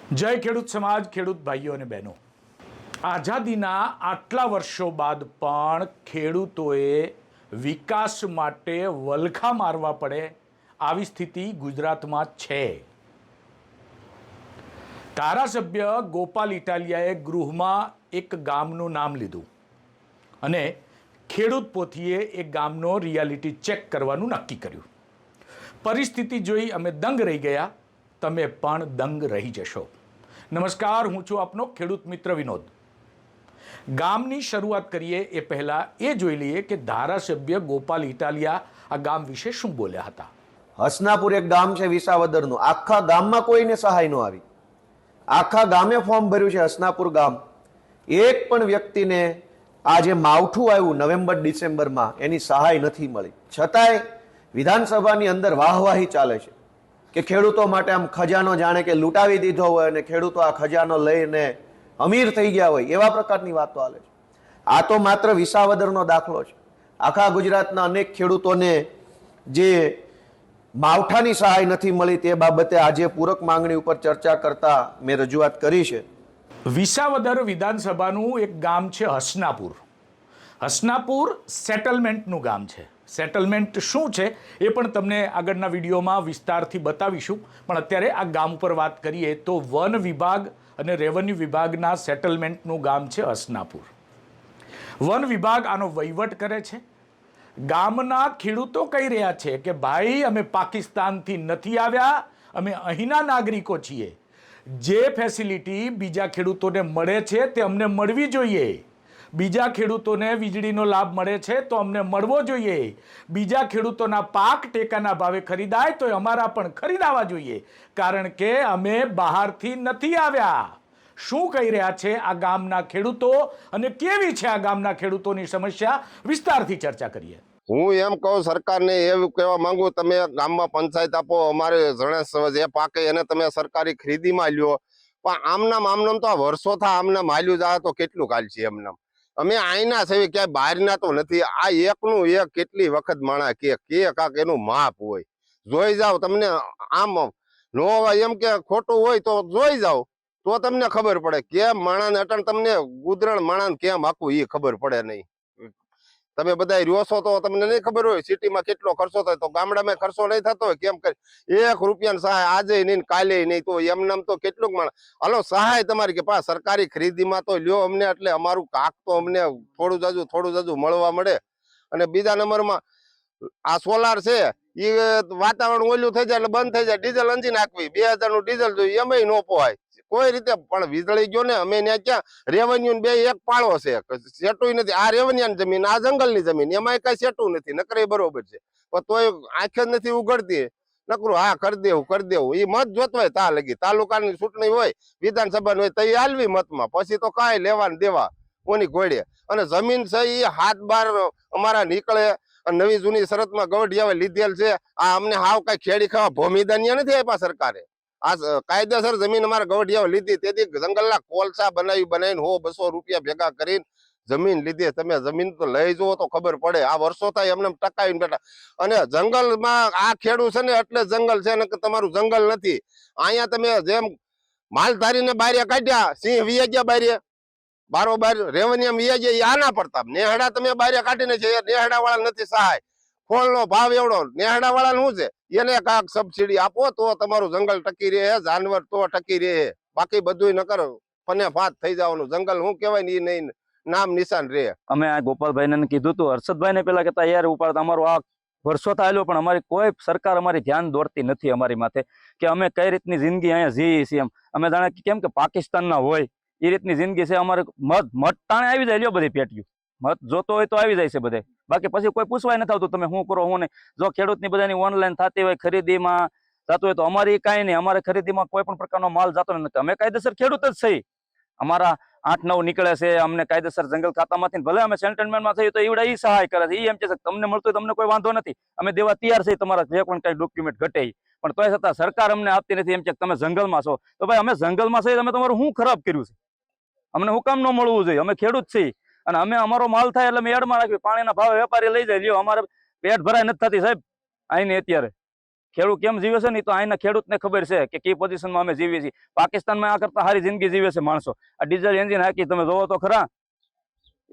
જય ખેડૂત સમાજ, ખેડૂત ભાઈઓ અને બહેનો, આઝાદીના આટલા વર્ષો બાદ પણ ખેડૂતોએ વિકાસ માટે વલખા મારવા પડે આવી સ્થિતિ ગુજરાતમાં છે। ધારાસભ્ય ગોપાલ ઇટાલિયાએ ગૃહમાં એક ગામનું નામ લીધું અને ખેડૂત પોથીએ એ ગામનો રિયાલિટી ચેક કરવાનું નક્કી કર્યું। પરિસ્થિતિ જોઈ અમે દંગ રહી ગયા, તમે પણ દંગ રહી જશો। નમસ્કાર, હું છું આપનો ખેડૂત મિત્ર વિનોદ। ગામની શરૂઆત કરીએ એ પહેલા એ જોઈ લઈએ કે ધારાસભ્ય ગોપાલ ઇટાલિયા આ ગામ વિશે શું બોલ્યા હતા। હસનાપુર એક ગામ છે વિસાવદરનું, આખા ગામમાં કોઈને સહાય ન આવી। આખા ગામે ફોર્મ ભર્યું છે હસનાપુર ગામ, એક પણ વ્યક્તિને આ જે માવઠું આવ્યું નવેમ્બર ડિસેમ્બરમાં એની સહાય નથી મળી। છતાંય વિધાનસભાની અંદર વાહવાહી ચાલે છે કે ખેડૂતો માટે આમ ખજાનો જાણે કે લૂંટાવી દીધો હોય અને ખેડૂતો આ ખજાનો લઈને અમીર થઈ ગયા હોય એવા પ્રકારની વાતો ચાલે છે। આ તો માત્ર વિસાવદરનો દાખલો છે। આખા ગુજરાતના અનેક ખેડૂતોને જે માવઠાની સહાય નથી મળી તે બાબતે આજે પૂરક માંગણી ઉપર ચર્ચા કરતા મેં રજૂઆત કરી છે। વિસાવદર વિધાનસભાનું એક ગામ છે હસનાપુર। હસનાપુર સેટલમેન્ટનું ગામ છે। સેટલમેન્ટ શું છે એ પણ તમને આગળના વિડીયોમાં વિસ્તારથી બતાવીશું, પણ અત્યારે આ ગામ ઉપર વાત કરીએ તો વન વિભાગ અને રેવન્યુ વિભાગના સેટલમેન્ટનું ગામ છે હસનાપુર। વન વિભાગ આનો વહીવટ કરે છે। ગામના ખેડૂતો કહી રહ્યા છે કે ભાઈ, અમે પાકિસ્તાનથી નથી આવ્યા, અમે અહીંના નાગરિકો છીએ। જે ફેસિલિટી બીજા ખેડૂતોને મળે છે તે અમને મળવી જોઈએ। બીજા ખેડૂતોને વીજળીનો લાભ મળે છે તો અમને મળવો જોઈએ। બીજા ખેડૂતોના પાક ટેકાના ભાવે ખરીદાય તો અમારા પણ ખરીદાવા જોઈએ, કારણ કે અમે બહારથી નથી આવ્યા। શું કહી રહ્યા છે આ ગામના ખેડૂતો અને કેવી છે આ ગામના ખેડૂતોની સમસ્યા, વિસ્તારથી ચર્ચા કરીએ। હું એમ કહું સરકારને એવું કહેવા માંગુ, તમે ગામમાં પંચાયત આપો, અમારે જણેશ જે પાકે એને તમે સરકારી ખરીદીમાં લ્યો, પણ આમનામ તો આ વર્ષો થા આમનામ હાલ્યું જાય તો કેટલું કાલ છે એમનામ। અમે આઈના છે, ક્યાંય બહારના તો નથી। આ એકનું એક કેટલી વખત માણા કે કાક એનું માપ હોય, જોઈ જાવ તમને આમ નો એમ કે ખોટું હોય તો જોઈ જાવ તો તમને ખબર પડે કેમ માણાને અટણ તમને ગુદરણ માણાને કેમ આખું એ ખબર પડે નહીં। તમે બધા રહ્યો છો તો તમને નહીં ખબર હોય સિટીમાં કેટલો ખર્ચો થાય, તો ગામડામાં ખર્ચો નહીં થતો હોય કેમ કરી 1 રૂપિયાની સહાય આજે નહીં કાલે નહીં, તો એમનામ તો કેટલુંક માણસ હાલો સહાય તમારી કે પા સરકારી ખરીદીમાં તો લ્યો અમને, એટલે અમારું કાક તો અમને થોડું જાજુ મળવા મળે। અને બીજા નંબરમાં આ સોલાર છે એ વાતાવરણ ઓલું થઈ જાય એટલે બંધ થઈ જાય, ડીઝલ અંજી નાખવી 2000 નું ડીઝલ જોઈએ એમાં ન પોહાય કોઈ રીતે। પણ વીજળી ગયો ને અમે ત્યાં ક્યાં રેવન્યુ બે એક પાળો છે, સેટું નથી। આ રેવન્યુ જમીન, આ જંગલની જમીન, એમાં કઈ સેટું નથી, નકરે બરોબર છે પણ તોય આંખે જ નથી ઉઘડતી। નકરું હા કરી દેવું એ મત જોતવાય તા લગી, તાલુકાની ચૂંટણી હોય વિધાનસભાની હોય તો એ હાલવી મતમાં, પછી તો કાંઈ લેવા ને દેવા કોની ઘોડે। અને જમીન છે એ હાથ બાર અમારા નીકળે, નવી જૂની શરતમાં ગવઢિયાએ લીધેલ છે। આ અમને હાવ કઈ ખેડી ખાવા ભૂમિદાન નથી આપ્યા સરકારે। આ કાયદેસર જમીન અમારા ગવઢિયાઓ લીધી, તેથી જંગલના કોલસા બનાવીને 100-200 રૂપિયા ભેગા કરીને જમીન લીધી। તમે જમીન તો લઈ જુઓ તો ખબર પડે, આ વર્ષો થાય એમને ટકાવીને બેઠા। અને જંગલમાં આ ખેડૂત છે ને એટલે જંગલ છે, ને તમારું જંગલ નથી। અહીંયા તમે જેમ માલધારીને બારે કાઢ્યા, સિંહ વિયા ગયા બારે બારોબાર, રેવન્યુ વિયા ગયા, એ આના પડતા નેહડા તમે બારે કાઢીને છે, નેહડા વાળા નથી સહાય, ફોળનો ભાવ એવડો, નેહડા વાળા શું છે એને કાંક સબસિડી આપો તો તમારું જંગલ ટકી રહે, જાનવર તો ટકી રહે, બાકી બધું ન કરો ફને ફાત થઈ જવાનું। જંગલ શું કહેવાય ને એ નહીં નામ નિશાન રહે। અમે આ ગોપાલભાઈને કીધું હતું, હર્ષદભાઈને પેલા કહેતા યાર ઉપાડ અમારું આ વર્ષો થયેલો, પણ અમારી કોઈ સરકાર અમારી ધ્યાન દોરતી નથી અમારી માથે કે અમે કઈ રીતની જિંદગી અહીંયા જીવી છીએ। અમે જાણે કેમ કે પાકિસ્તાનના હોય એ રીતની જિંદગી છે અમારે। મત ટાણે આવી જાય લ્યો બધી પેટીયું, મત જોતો હોય તો આવી જાય છે બધે, બાકી પછી કોઈ પૂછવાય નથી આવતું તમે શું કરો શું નહીં। જો ખેડૂતની બધાની ઓનલાઈન થતી હોય, ખરીદીમાં થતું હોય તો અમારી કાંઈ નહીં, અમારે ખરીદીમાં કોઈ પણ પ્રકારનો માલ જતો નથી। અમે કાયદેસર ખેડૂત જ છીએ, અમારા 8-9 નીકળે છે, અમને કાયદેસર જંગલ ખાતામાંથી ભલે અમે સેટલમેન્ટમાં થઈએ તો એવડા એ સહાય કરે છે, એ એમ કે તમને મળતું હોય તમને કોઈ વાંધો નથી, અમે દેવા તૈયાર છીએ તમારા જે પણ કઈ ડોક્યુમેન્ટ ઘટે, પણ તોય છતાં સરકાર અમને આપતી નથી। એમ કે તમે જંગલમાં છો તો ભાઈ અમે જંગલમાં છીએ, તમે તમારું શું ખરાબ કર્યું છે, અમને હું કામ ન મળવું જોઈએ? અમે ખેડૂત છીએ અને અમે અમારો માલ થાય એટલે અમે એડમાં રાખવી, પાણીના ભાવે વેપારી લઈ જાય લ્યો, અમારે પેટ ભરાય નથી થતી સાહેબ આઈને અત્યારે। ખેડૂત કેમ જીવે છે ને તો અહીંના ખેડૂતને ખબર છે કે કઈ પોઝિશનમાં અમે જીવીએ છીએ. પાકિસ્તાનમાં આ કરતા સારી જિંદગી જીવે છે માણસો. આ ડીઝલ એન્જિન હાકી તમે જોવો તો ખરા,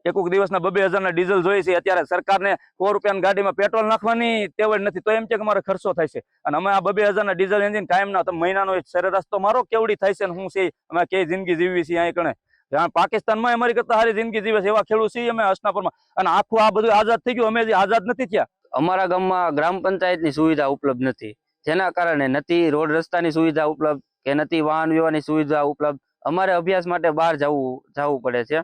એક દિવસના 2,000 ના ડીઝલ જોઈએ છે. અત્યારે સરકારને 100 રૂપિયાની ગાડીમાં પેટ્રોલ નાખવાની તેવડ નથી, તો એમ કે અમારે ખર્ચો થાય છે. અને અમે આ 2,000 ના ડીઝલ એન્જિન કાયમના તમે મહિનાનો સરેરાશ તો મારો કેવડી થાય છે ને હું છે અમે કઈ જિંદગી જીવી છીએ અહીં કણે. પાકિસ્તાનમાં અમારી કરતા સારી જિંદગી જીવે છે એવા ખેડૂત છીએ અમે હસનાપુરમાં. અને આખું આ બધું આઝાદ થઈ ગયું, અમે જે આઝાદ નથી થયા. અમારા ગામમાં ગ્રામ પંચાયતની સુવિધા ઉપલબ્ધ નથી, જેના કારણે નથી રોડ રસ્તાની સુવિધા ઉપલબ્ધ કે નથી વાહન વ્યવહારની સુવિધા ઉપલબ્ધ. અમારે અભ્યાસ માટે બહાર જવું પડે છે.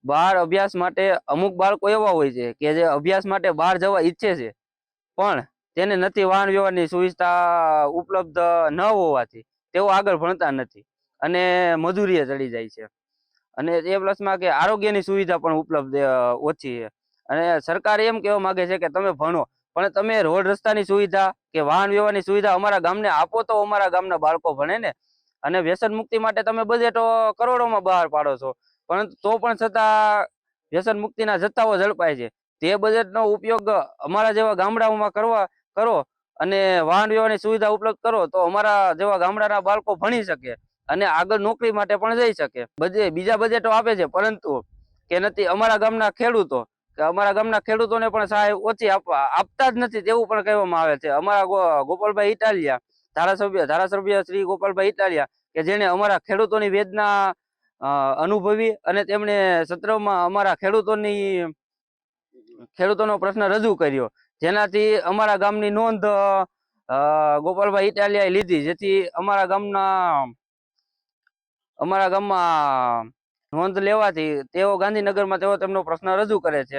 બહાર અભ્યાસ માટે અમુક બાળકો એવા હોય છે કે જે અભ્યાસ માટે બહાર જવા ઈચ્છે છે, પણ તેને નથી વાહન વ્યવહારની સુવિધા ઉપલબ્ધ ન હોવાથી તેઓ આગળ ભણતા નથી અને મજૂરીએ ચડી જાય છે. અને એ પ્લસમાં કે આરોગ્યની સુવિધા પણ ઉપલબ્ધ ઓછી છે. અને સરકાર એમ કહેવા માંગે છે કે તમે ભણો, પણ તમે રોડ રસ્તાની સુવિધા કે વાહન વ્યવહારની સુવિધા અમારા ગામને આપો તો અમારા ગામના બાળકો ભણે ને. અને વ્યસન મુક્તિ માટે તમે બજેટો કરોડોમાં બહાર પાડો છો, પરંતુ તો પણ છતાં વ્યસન મુક્તિના જથ્થાઓ ઝડપાય છે. તે બજેટનો ઉપયોગ અમારા જેવા ગામડાઓમાં કરો અને વાહન વ્યવહારની સુવિધા ઉપલબ્ધ કરો તો અમારા જેવા ગામડાના બાળકો ભણી શકે અને આગળ નોકરી માટે પણ જઈ શકે. બીજા બજેટો આપે છે, પરંતુ કે નથી અમારા ગામના ખેડૂતોને પણ સહાય ઓછી આપતા જ નથી તેવું પણ કહેવામાં આવે છે. અમારા ગોપાલભાઈ ઇટાલિયા ધારાસભ્ય શ્રી ગોપાલભાઈ ઇટાલિયા કે જેને અમારા ખેડૂતોની વેદના અનુભવી અને તેમણે સત્રમાં અમારા ખેડૂતોનો પ્રશ્ન રજૂ કર્યો, જેનાથી અમારા ગામની નોંધ ગોપાલભાઈ ઇટાલિયાએ લીધી, જેથી અમારા ગામમાં નોંધ લેવાથી તેઓ ગાંધીનગરમાં તેમનો પ્રશ્ન રજૂ કરે છે.